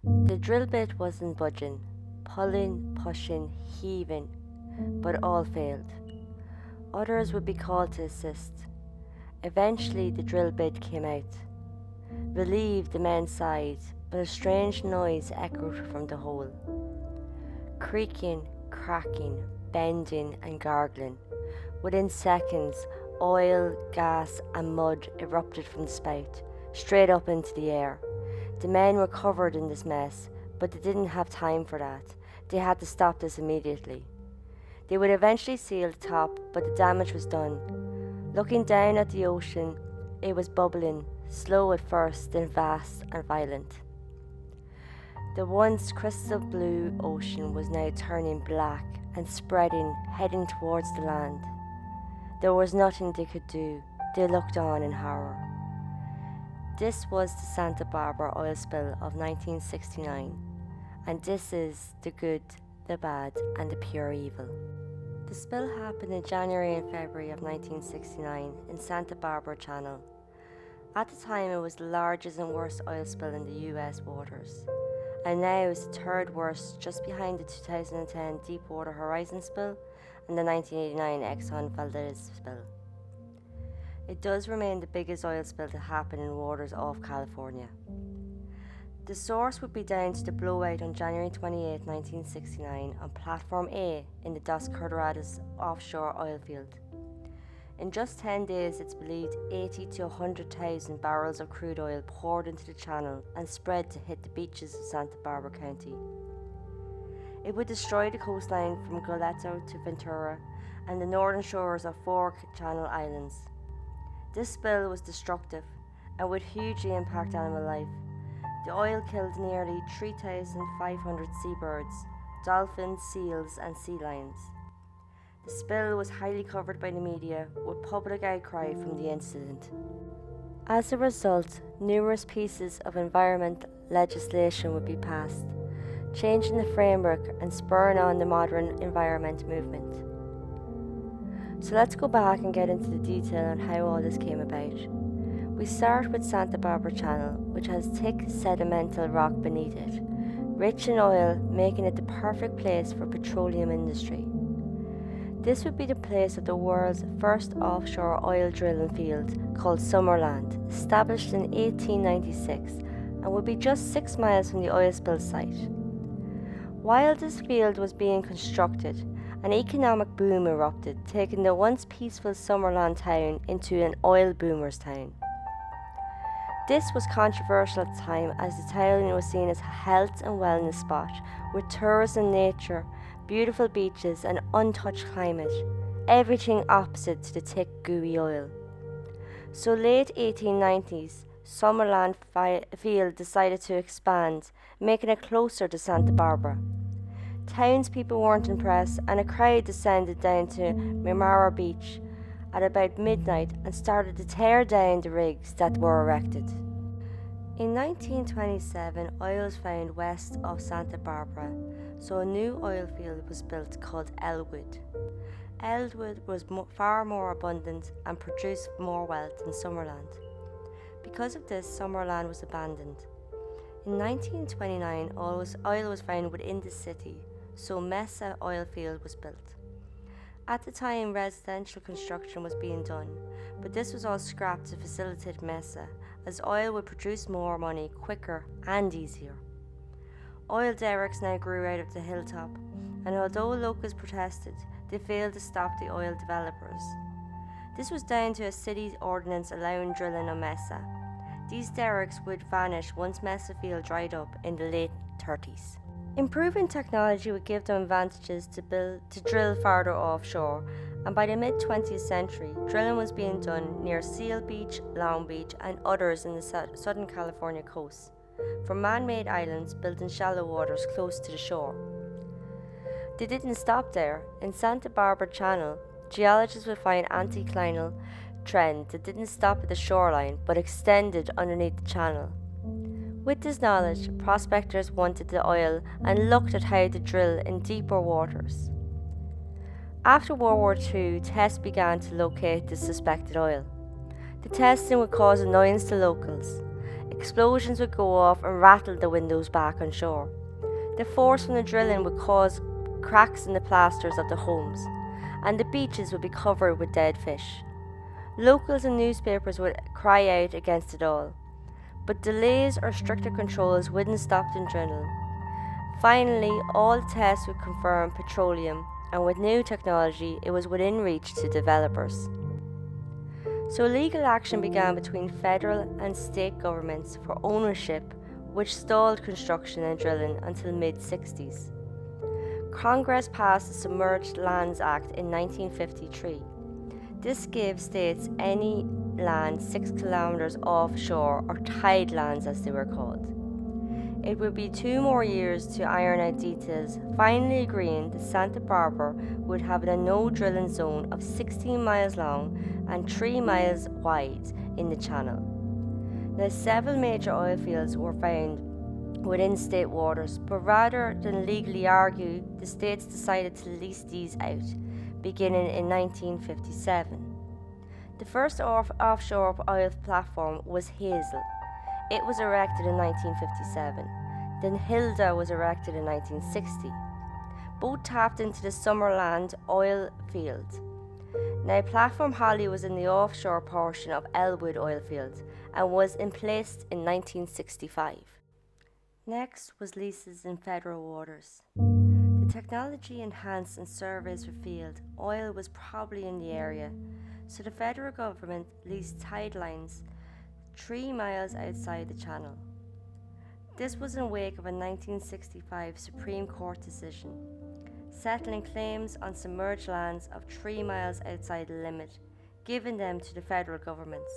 The drill bit wasn't budging, pulling, pushing, heaving, but all failed. Others would be called to assist. Eventually the drill bit came out. Relieved, the men sighed, but a strange noise echoed from the hole. Creaking, cracking, bending and gargling. Within seconds, oil, gas and mud erupted from the spout, straight up into the air. The men were covered in this mess, but they didn't have time for that. They had to stop this immediately. They would eventually seal the top, but the damage was done. Looking down at the ocean, it was bubbling, slow at first, then vast and violent. The once crystal blue ocean was now turning black and spreading, heading towards the land. There was nothing they could do. They looked on in horror. This was the Santa Barbara oil spill of 1969, and this is the good, the bad, and the pure evil. The spill happened in January and February of 1969 in Santa Barbara Channel. At the time, it was the largest and worst oil spill in the US waters, and now is the third worst, just behind the 2010 Deepwater Horizon spill and the 1989 Exxon Valdez spill. It does remain the biggest oil spill to happen in waters off California. The source would be down to the blowout on January 28, 1969 on Platform A in the Dos Colorados offshore oil field. In just 10 days, it's believed 80 to 100,000 barrels of crude oil poured into the channel and spread to hit the beaches of Santa Barbara County. It would destroy the coastline from Goleto to Ventura and the northern shores of 4 Channel Islands. This spill was destructive and would hugely impact animal life. The oil killed nearly 3,500 seabirds, dolphins, seals and sea lions. The spill was highly covered by the media, with public outcry from the incident. As a result, numerous pieces of environmental legislation would be passed, changing the framework and spurring on the modern environment movement. So let's go back and get into the detail on how all this came about. We start with Santa Barbara Channel, which has thick sedimental rock beneath it, rich in oil, making it the perfect place for petroleum industry. This would be the place of the world's first offshore oil drilling field called Summerland, established in 1896 and would be just 6 miles from the oil spill site. While this field was being constructed, an economic boom erupted, taking the once peaceful Summerland town into an oil boomer's town. This was controversial at the time, as the town was seen as a health and wellness spot with tourism, nature, beautiful beaches and untouched climate, everything opposite to the thick gooey oil. So late 1890s, Summerland Field decided to expand, making it closer to Santa Barbara. Townspeople weren't impressed and a crowd descended down to Mimara Beach at about midnight and started to tear down the rigs that were erected. In 1927, oil was found west of Santa Barbara, so a new oil field was built called Elwood. Elwood was far more abundant and produced more wealth than Summerland. Because of this, Summerland was abandoned. In 1929, oil was found within the city, so Mesa Oilfield was built. At the time, residential construction was being done, but this was all scrapped to facilitate Mesa, as oil would produce more money quicker and easier. Oil derricks now grew out of the hilltop, and although locals protested, they failed to stop the oil developers. This was down to a city ordinance allowing drilling on Mesa. These derricks would vanish once Mesa Field dried up in the late 30s. Improving technology would give them advantages to drill farther offshore, and by the mid-20th century, drilling was being done near Seal Beach, Long Beach, and others in the Southern California coast, from man-made islands built in shallow waters close to the shore. They didn't stop there. In Santa Barbara Channel, geologists would find anticlinal trend that didn't stop at the shoreline but extended underneath the channel. With this knowledge, prospectors wanted the oil and looked at how to drill in deeper waters. After World War II, tests began to locate the suspected oil. The testing would cause annoyance to locals. It Explosions would go off and rattle the windows back on shore. The force from the drilling would cause cracks in the plasters of the homes, and the beaches would be covered with dead fish. Locals and newspapers would cry out against it all, but delays or stricter controls wouldn't stop the drilling. Finally, all tests would confirm petroleum, and with new technology, it was within reach to developers. So legal action began between federal and state governments for ownership, which stalled construction and drilling until mid-60s. Congress passed the Submerged Lands Act in 1953. This gave states any land 6 kilometers offshore, or tidelands as they were called. It would be 2 more years to iron out details, finally agreeing that Santa Barbara would have a no-drilling zone of 16 miles long and 3 miles wide in the channel. Now, several major oil fields were found within state waters, but rather than legally argue, the states decided to lease these out, beginning in 1957. The first offshore oil platform was Hazel. It was erected in 1957. Then Hilda was erected in 1960. Both tapped into the Summerland oil field. Now, Platform Holly was in the offshore portion of Elwood oil field and was emplaced in 1965. Next was leases in federal waters. The technology enhanced and surveys revealed oil was probably in the area, so the federal government leased tide lines 3 miles outside the channel. This was in wake of a 1965 Supreme Court decision, settling claims on submerged lands of 3 miles outside the limit, giving them to the federal governments.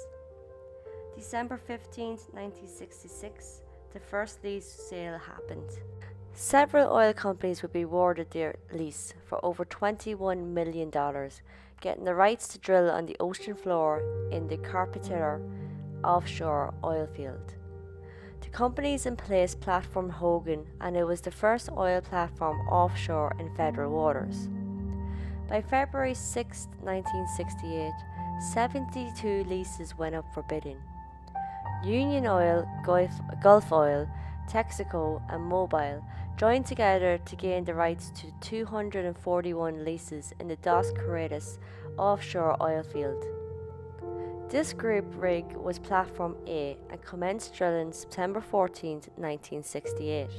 December 15, 1966, the first lease sale happened. Several oil companies would be awarded their lease for over $21 million, getting the rights to drill on the ocean floor in the Carpenter offshore oil field. The companies in place Platform Hogan, and it was the first oil platform offshore in federal waters. By February 6, 1968, 72 leases went up for bidding. Union Oil, Gulf Oil, Texaco and Mobil joined together to gain the rights to 241 leases in the Dos Corrientes offshore oil field. This group rig was Platform A and commenced drilling September 14, 1968.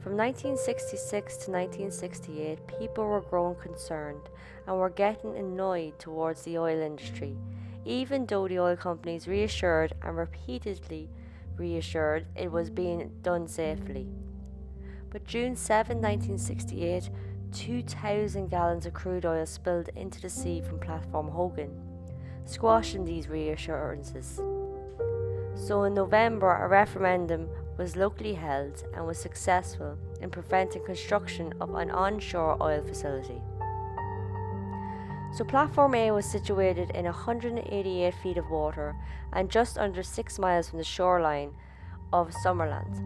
From 1966 to 1968, people were growing concerned and were getting annoyed towards the oil industry, even though the oil companies reassured and repeatedly reassured it was being done safely. But June 7, 1968, 2,000 gallons of crude oil spilled into the sea from Platform Hogan, squashing these reassurances. So in November, a referendum was locally held and was successful in preventing construction of an onshore oil facility. So Platform A was situated in 188 feet of water and just under 6 miles from the shoreline of Summerland.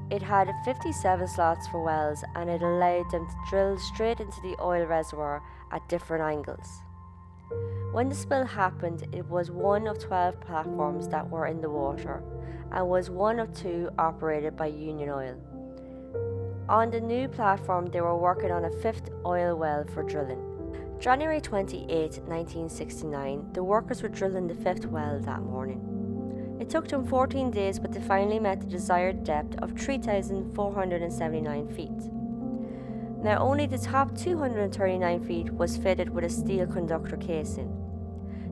It had 57 slots for wells, and it allowed them to drill straight into the oil reservoir at different angles. When the spill happened, it was one of 12 platforms that were in the water and was one of 2 operated by Union Oil. On the new platform, they were working on a 5th oil well for drilling. January 28, 1969, the workers were drilling the 5th well that morning. It took them 14 days, but they finally met the desired depth of 3,479 feet. Now, only the top 239 feet was fitted with a steel conductor casing.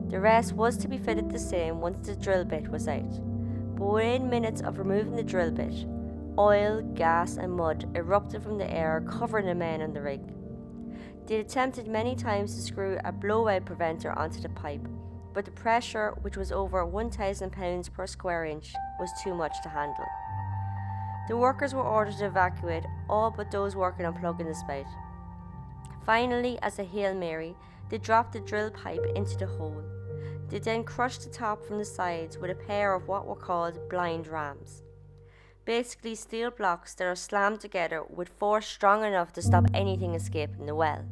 The rest was to be fitted the same once the drill bit was out. But within minutes of removing the drill bit, oil, gas and mud erupted from the air, covering the men on the rig. They attempted many times to screw a blowout preventer onto the pipe, but the pressure, which was over 1,000 pounds per square inch, was too much to handle. The workers were ordered to evacuate, all but those working on plugging the spout. Finally, as a Hail Mary, they dropped the drill pipe into the hole. They then crushed the top from the sides with a pair of what were called blind rams. Basically steel blocks that are slammed together with force strong enough to stop anything escaping the well.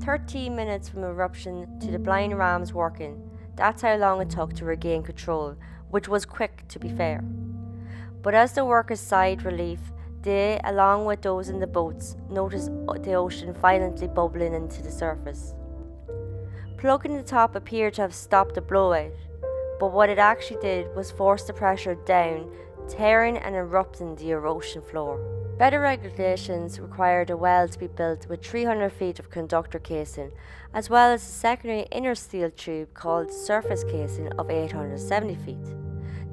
13 minutes from eruption to the blind rams working, that's how long it took to regain control which was quick to be fair. But as the workers sighed relief, they, along with those in the boats, noticed the ocean violently bubbling into the surface. Plugging the top appeared to have stopped the blowout, but what it actually did was force the pressure down, tearing and erupting the ocean floor. Better regulations required a well to be built with 300 feet of conductor casing, as well as a secondary inner steel tube called surface casing of 870 feet.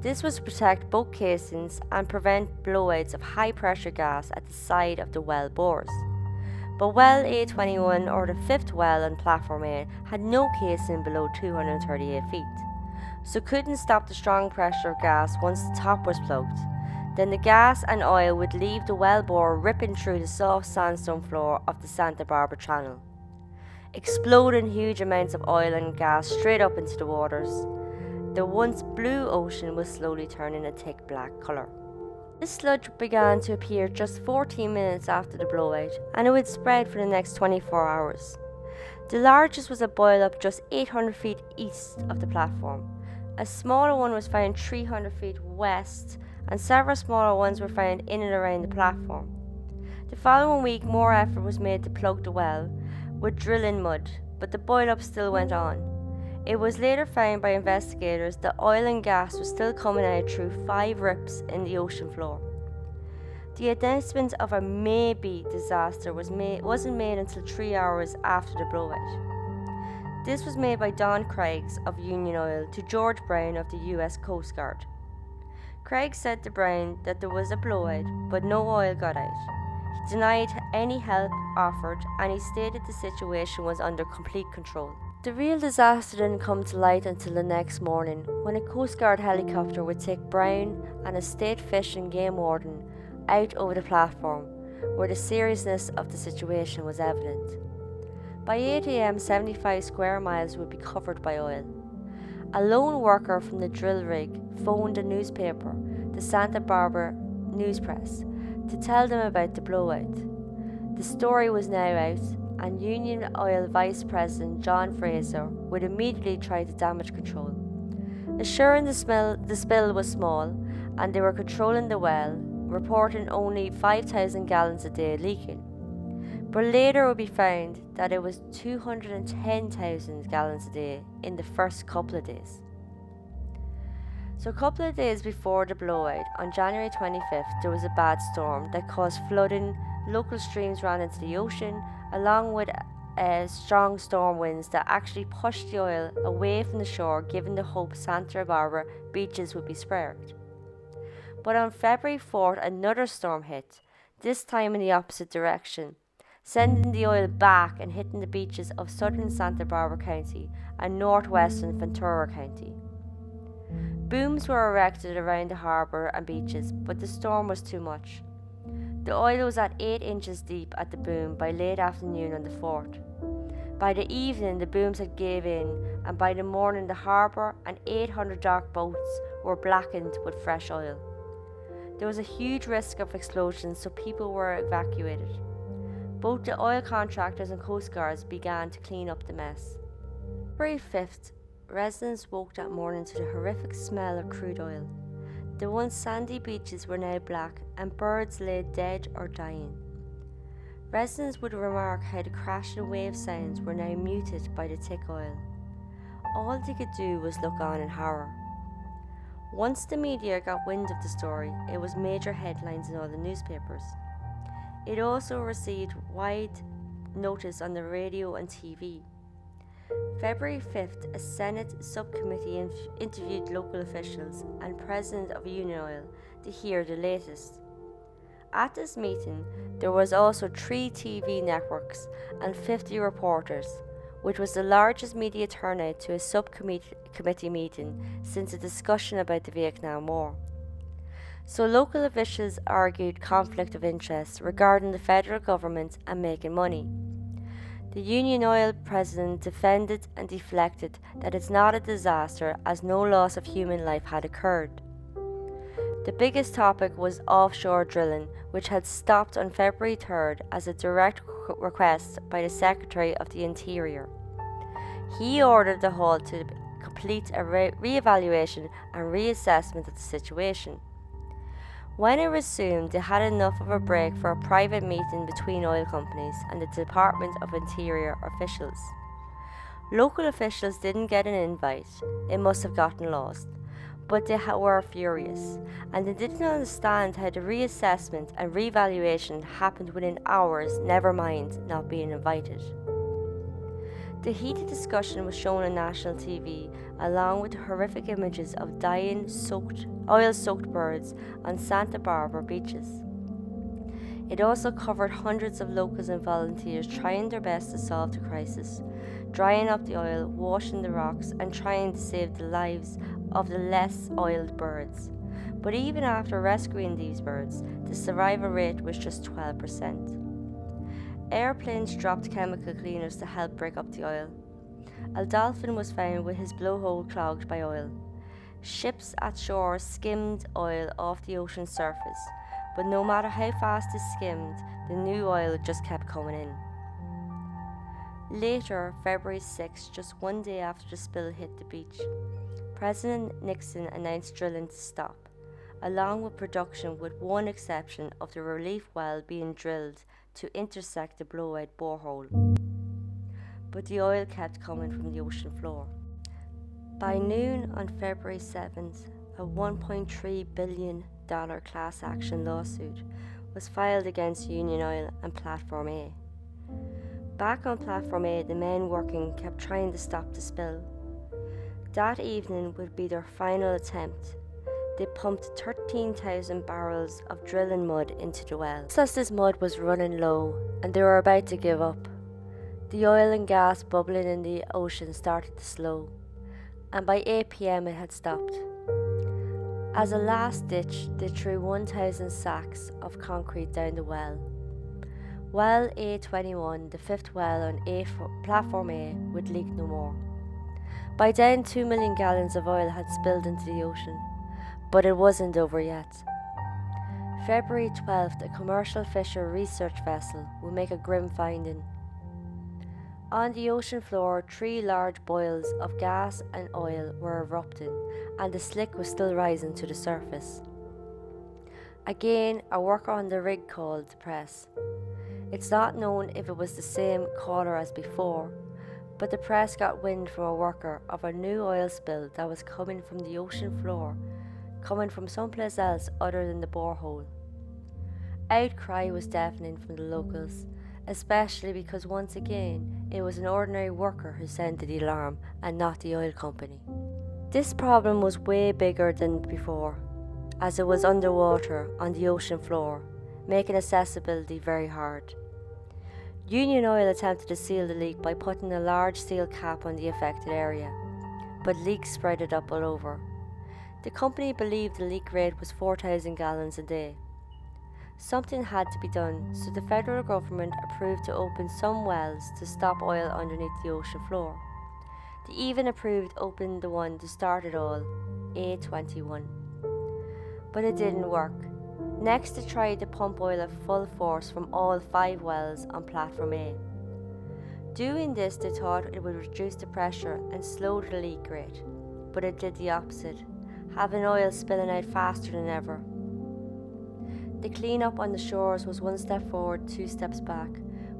This was to protect both casings and prevent blowouts of high pressure gas at the side of the well bores. But well A21, or the fifth well on platform A, had no casing below 238 feet, so couldn't stop the strong pressure of gas once the top was plugged. Then the gas and oil would leave the well bore ripping through the soft sandstone floor of the Santa Barbara Channel, exploding huge amounts of oil and gas straight up into the waters. The once blue ocean was slowly turning a thick black colour. This sludge began to appear just 14 minutes after the blowout, and it would spread for the next 24 hours. The largest was a boil up just 800 feet east of the platform. A smaller one was found 300 feet west, and several smaller ones were found in and around the platform. The following week, more effort was made to plug the well with drilling mud, but the boil up still went on. It was later found by investigators that oil and gas was still coming out through 5 rips in the ocean floor. The announcement of a maybe disaster wasn't made until 3 hours after the blowout. This was made by Don Craigs of Union Oil to George Brown of the US Coast Guard. Craig said to Brown that there was a blowout, but no oil got out. He denied any help offered, and he stated the situation was under complete control. The real disaster didn't come to light until the next morning, when a Coast Guard helicopter would take Brown and a state fish and game warden out over the platform, where the seriousness of the situation was evident. By 8 a.m, 75 square miles would be covered by oil. A lone worker from the drill rig phoned a newspaper, the Santa Barbara News Press, to tell them about the blowout. The story was now out, and Union Oil Vice President John Fraser would immediately try to damage control, assuring the spill was small and they were controlling the well, reporting only 5,000 gallons a day leaking. But later it would be found that it was 210,000 gallons a day in the first couple of days. So a couple of days before the blowout, on January 25th, there was a bad storm that caused flooding. Local streams ran into the ocean, along with strong storm winds that actually pushed the oil away from the shore, giving the hope Santa Barbara beaches would be spared. But on February 4th, another storm hit, this time in the opposite direction, sending the oil back and hitting the beaches of southern Santa Barbara County and northwestern Ventura County. Booms were erected around the harbour and beaches, but the storm was too much. The oil was at 8 inches deep at the boom by late afternoon on the 4th. By the evening, the booms had gave in, and by the morning, the harbour and 800 dock boats were blackened with fresh oil. There was a huge risk of explosions, so people were evacuated. Both the oil contractors and coast guards began to clean up the mess. February 5th, residents woke that morning to the horrific smell of crude oil. The once sandy beaches were now black, and birds lay dead or dying. Residents would remark how the crashing wave sounds were now muted by the thick oil. All they could do was look on in horror. Once the media got wind of the story, it was major headlines in all the newspapers. It also received wide notice on the radio and TV. February 5th, a Senate subcommittee interviewed local officials and President of Union Oil to hear the latest. At this meeting, there was also 3 TV networks and 50 reporters, which was the largest media turnout to a subcommittee meeting since a discussion about the Vietnam War. So local officials argued conflict of interest regarding the federal government and making money. The Union Oil president defended and deflected that it's not a disaster as no loss of human life had occurred. The biggest topic was offshore drilling, which had stopped on February 3rd as a direct request by the Secretary of the Interior. He ordered the halt to be complete a re-evaluation and reassessment of the situation. When it resumed, they had enough of a break for a private meeting between oil companies and the Department of Interior officials. Local officials didn't get an invite, it must have gotten lost, but they were furious, and they didn't understand how the reassessment and revaluation happened within hours, never mind not being invited. The heated discussion was shown on national TV, along with the horrific images of dying, oil-soaked birds on Santa Barbara beaches. It also covered hundreds of locals and volunteers trying their best to solve the crisis, drying up the oil, washing the rocks, and trying to save the lives of the less oiled birds. But even after rescuing these birds, the survival rate was just 12%. Airplanes dropped chemical cleaners to help break up the oil. A dolphin was found with his blowhole clogged by oil. Ships at shore skimmed oil off the ocean surface, but no matter how fast it skimmed, the new oil just kept coming in. Later, February 6, just one day after the spill hit the beach, President Nixon announced drilling to stop, along with production, with one exception of the relief well being drilled to intersect the blowout borehole. But the oil kept coming from the ocean floor. By noon on February 7th, a $1.3 billion class action lawsuit was filed against Union Oil and Platform A. Back on Platform A, the men working kept trying to stop the spill. That evening would be their final attempt. They pumped 13,000 barrels of drilling mud into the well. Just as this mud was running low and they were about to give up, the oil and gas bubbling in the ocean started to slow, and by 8 p.m. it had stopped. As a last ditch, they threw 1,000 sacks of concrete down the well. Well A21, the fifth well on Platform A, would leak no more. By then, 2 million gallons of oil had spilled into the ocean, but it wasn't over yet. February 12th, a commercial fisher research vessel would make a grim finding. On the ocean floor, 3 large boils of gas and oil were erupting, and the slick was still rising to the surface. Again, a worker on the rig called the press. It's not known if it was the same caller as before, but the press got wind from a worker of a new oil spill that was coming from the ocean floor, coming from someplace else other than the borehole. Outcry was deafening from the locals, especially because once again it was an ordinary worker who sounded the alarm and not the oil company. This problem was way bigger than before, as it was underwater on the ocean floor, making accessibility very hard. Union Oil attempted to seal the leak by putting a large steel cap on the affected area, but leaks spread up all over. The company believed the leak rate was 4,000 gallons a day. Something had to be done, so the federal government approved to open some wells to stop oil underneath the ocean floor. They even approved opening the one to start it all, A21. But it didn't work. Next, they tried to pump oil at full force from all 5 wells on Platform A. Doing this, they thought it would reduce the pressure and slow the leak rate, but it did the opposite, having oil spilling out faster than ever. The clean-up on the shores was 1 step forward, 2 steps back,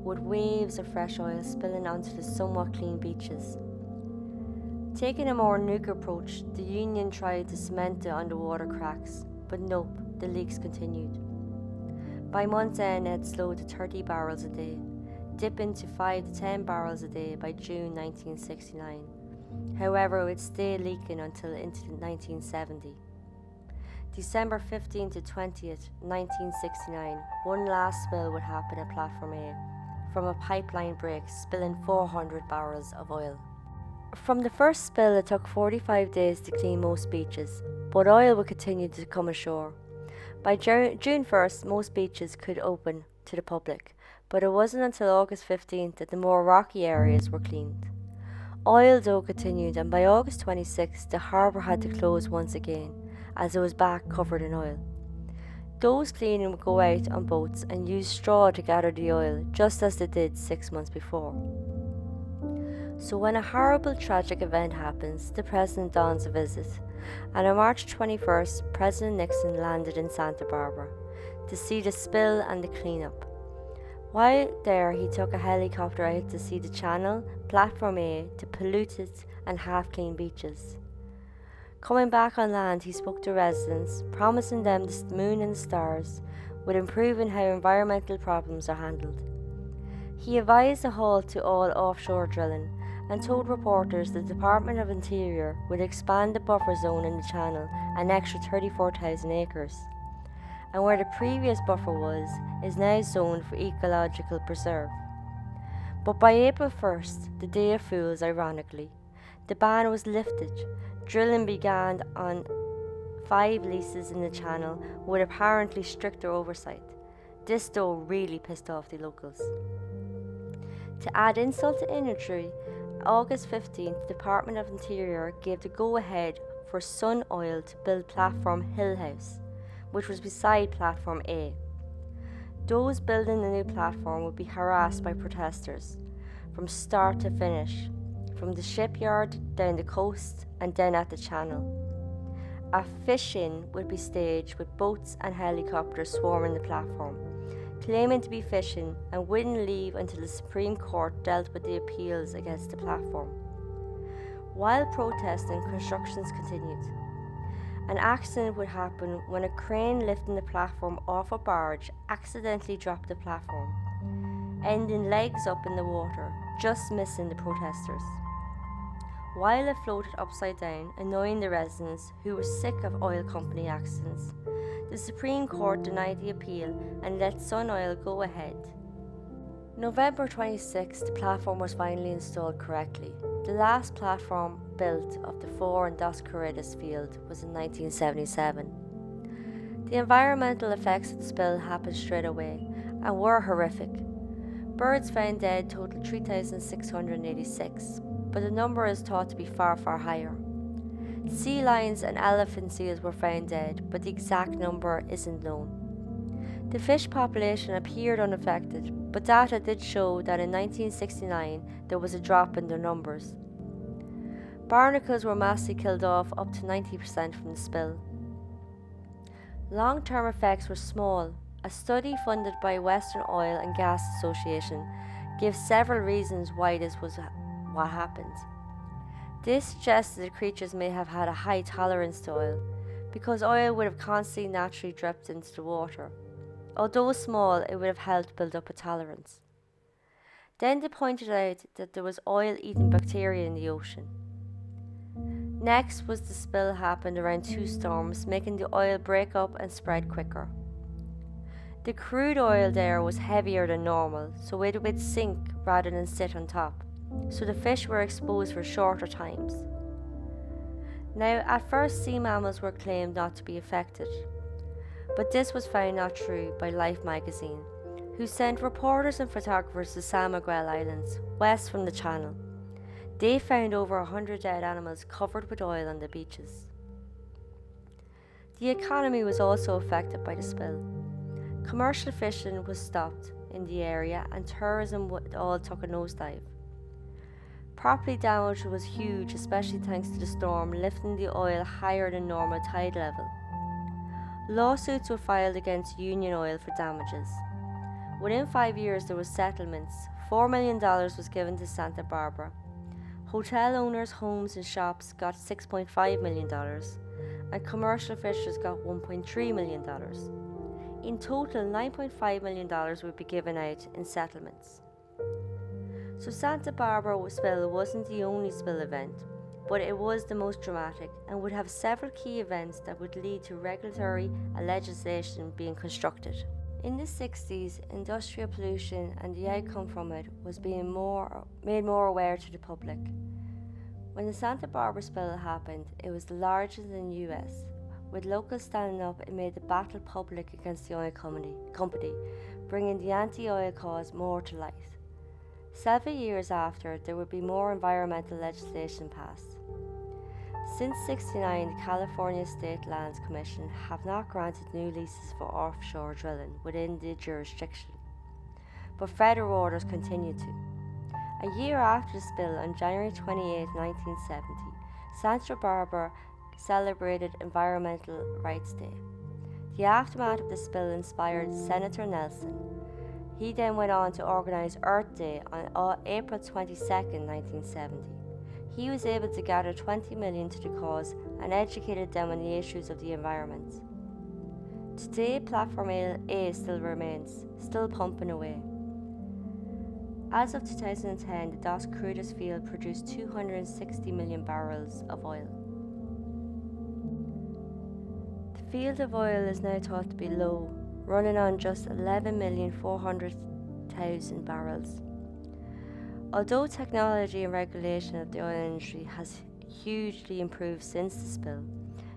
with waves of fresh oil spilling onto the somewhat clean beaches. Taking a more nuke approach, the union tried to cement the underwater cracks, but nope, the leaks continued. By month's end, it had slowed to 30 barrels a day, dipping to 5 to 10 barrels a day by June 1969. However, it would stay leaking until into 1970. December 15th to 20th, 1969, one last spill would happen at Platform A, from a pipeline break spilling 400 barrels of oil. From the first spill, it took 45 days to clean most beaches, but oil would continue to come ashore. By June 1st, most beaches could open to the public, but it wasn't until August 15th that the more rocky areas were cleaned. Oil though continued, and by August 26th, the harbour had to close once again, as it was back covered in oil. Those cleaning would go out on boats and use straw to gather the oil, just as they did 6 months before. So when a horrible tragic event happens, the president dons a visit, and on March 21st, President Nixon landed in Santa Barbara to see the spill and the cleanup. While there, he took a helicopter out to see the channel, Platform A, the polluted and half-clean beaches. Coming back on land, he spoke to residents, promising them the moon and the stars would improve in how environmental problems are handled. He advised a halt to all offshore drilling and told reporters the Department of Interior would expand the buffer zone in the channel an extra 34,000 acres, and where the previous buffer was is now zoned for ecological preserve. But by April 1st, the Day of Fools, ironically, the ban was lifted. Drilling began on 5 leases in the channel with apparently stricter oversight. This though really pissed off the locals. To add insult to injury, August 15th, the Department of Interior gave the go-ahead for Sun Oil to build Platform Hill House, which was beside Platform A. Those building the new platform would be harassed by protesters from start to finish, from the shipyard down the coast and then at the channel. A fish-in would be staged with boats and helicopters swarming the platform, claiming to be fishing, and wouldn't leave until the Supreme Court dealt with the appeals against the platform. While protesting, constructions continued. An accident would happen when a crane lifting the platform off a barge accidentally dropped the platform, ending legs up in the water, just missing the protesters. While it floated upside down, annoying the residents who were sick of oil company accidents, the Supreme Court denied the appeal and let Sun Oil go ahead. November 26, the platform was finally installed correctly. The last platform built of the 4 in Dos Corridas field was in 1977. The environmental effects of the spill happened straight away and were horrific. Birds found dead totaled 3,686, but the number is thought to be far, far higher. Sea lions and elephant seals were found dead, but the exact number isn't known. The fish population appeared unaffected, but data did show that in 1969 there was a drop in their numbers. Barnacles were massively killed off up to 90% from the spill. Long-term effects were small. A study funded by Western Oil and Gas Association gives several reasons why this was what happened. This suggests that the creatures may have had a high tolerance to oil, because oil would have constantly naturally dripped into the water. Although small, it would have helped build up a tolerance. Then they pointed out that there was oil-eating bacteria in the ocean. Next was the spill happened around 2 storms, making the oil break up and spread quicker. The crude oil there was heavier than normal, so it would sink rather than sit on top, so the fish were exposed for shorter times. Now, at first, sea mammals were claimed not to be affected, but this was found not true by Life magazine, who sent reporters and photographers to San Miguel Islands, west from the channel. They found over 100 dead animals covered with oil on the beaches. The economy was also affected by the spill. Commercial fishing was stopped in the area and tourism all took a nosedive. Property damage was huge, especially thanks to the storm lifting the oil higher than normal tide level. Lawsuits were filed against Union Oil for damages. Within 5 years there were settlements. $4 million was given to Santa Barbara. Hotel owners, homes and shops got $6.5 million and commercial fishers got $1.3 million. In total, $9.5 million would be given out in settlements. So Santa Barbara spill wasn't the only spill event, but it was the most dramatic and would have several key events that would lead to regulatory and legislation being constructed. In the 60s, industrial pollution and the outcome from it was being made more aware to the public. When the Santa Barbara spill happened, it was the largest in the US. With locals standing up, it made the battle public against the oil company, bringing the anti-oil cause more to light. Several years after, there would be more environmental legislation passed. Since '69, the California State Lands Commission have not granted new leases for offshore drilling within the jurisdiction, but federal orders continue to. A year after the spill, on January 28, 1970, Santa Barbara celebrated Environmental Rights Day. The aftermath of the spill inspired Senator Nelson. He then went on to organise Earth Day on April 22, 1970. He was able to gather 20 million to the cause and educated them on the issues of the environment. Today, Platform A still remains, still pumping away. As of 2010, the Dos Cruces field produced 260 million barrels of oil. The field of oil is now thought to be low, running on just 11,400,000 barrels. Although technology and regulation of the oil industry has hugely improved since the spill,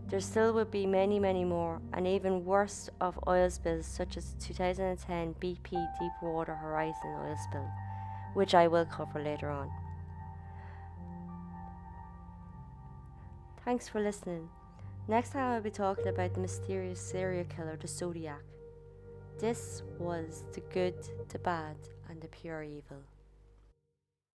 there still would be many more and even worse of oil spills, such as 2010 BP Deepwater Horizon oil spill, which I will cover later on. Thanks for listening. Next time I'll be talking about the mysterious serial killer, the Zodiac. This was the good, the bad, and the pure evil.